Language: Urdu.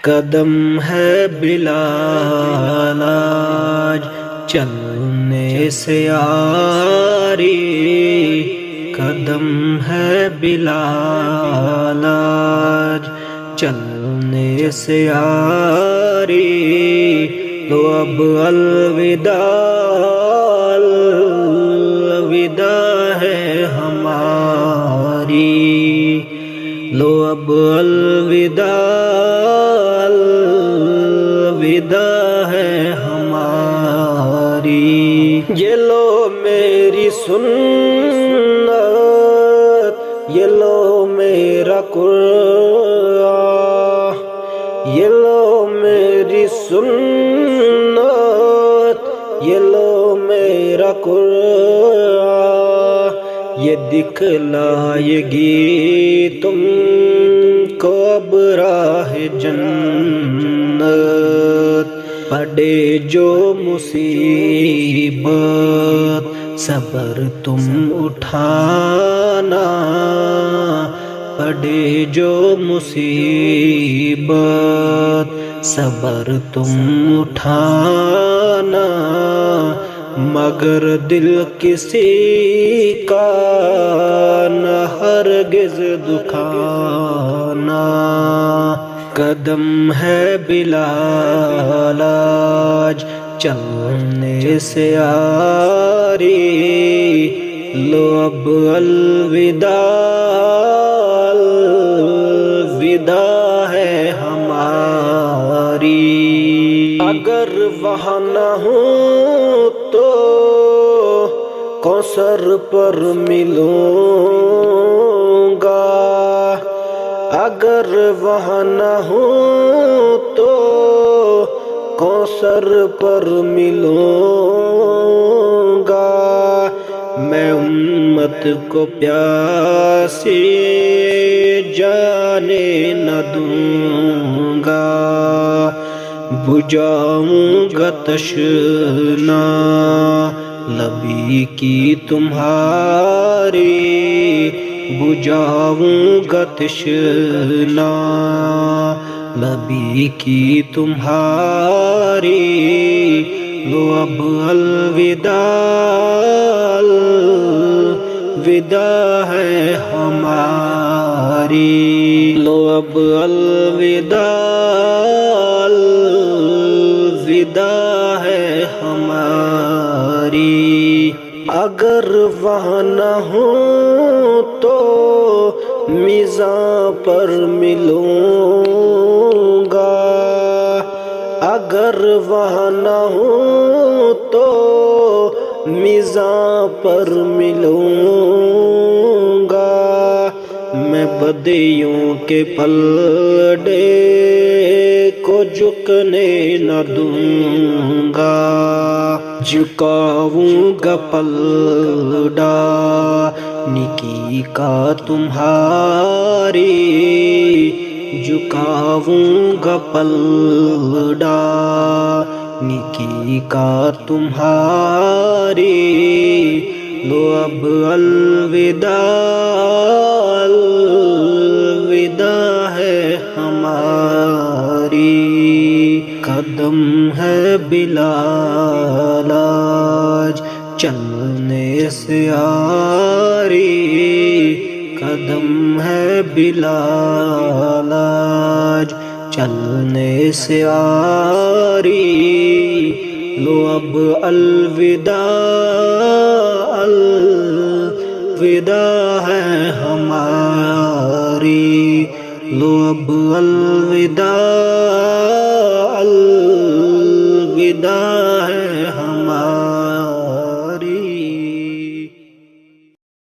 قدم ہے بلال آج چلنے سے آری، قدم ہے بلال آج چلنے سے آری، تو اب الوداع الوداع ہے ہماری، لو اب الوداع الوداع ہے ہماری۔ یہ لو میری سنت، یہ لو میرا قرآن، یہ لو میری سنت، یہ لو میرا قرآن، یہ دکھلائے گی تم کو اب راہ جنت۔ پڑے جو مصیبت صبر تم اٹھانا، پڑے جو مصیبت صبر تم اٹھانا، مگر دل کسی کا نہ ہرگز دکھانا۔ قدم ہے بلال آج چلنے سے آری، لو اب الوداع الوداع ہے ہماری۔ اگر وہاں نہ ہوں تو کوثر پر ملوں گا، اگر وہاں نہ ہوں تو کوثر پر ملوں گا، میں امت کو پیاسی جانے نہ دوں گا، بجھاؤں گا تشنا لبی کی تمہاری، بجھاؤں گا تشنا لبی کی تمہاری، لو اب الوداع الوداع ہے ہماری، لو اب الوداع الوداع ہے ہماری۔ اگر وہاں نہ ہوں تو میزاں پر ملوں گا، اگر وہاں نہ ہوں تو میزاں پر ملوں گا، میں بدیوں کے پلڑے کو جھکنے نہ دوں گا، جھکاؤں گا پلڑا نیکی کا تمہاری، جھکاؤں گا پلڑا نیکی کا تمہاری، لو اب الوداع الوداع ہے ہماری۔ قدم ہے بلال آج چلنے سے آری، قدم ہے بلال آج چلنے سے آری، لو اب الوداع الوداع ہے ہماری، لو اب الوداع الوداع ہے ہماری۔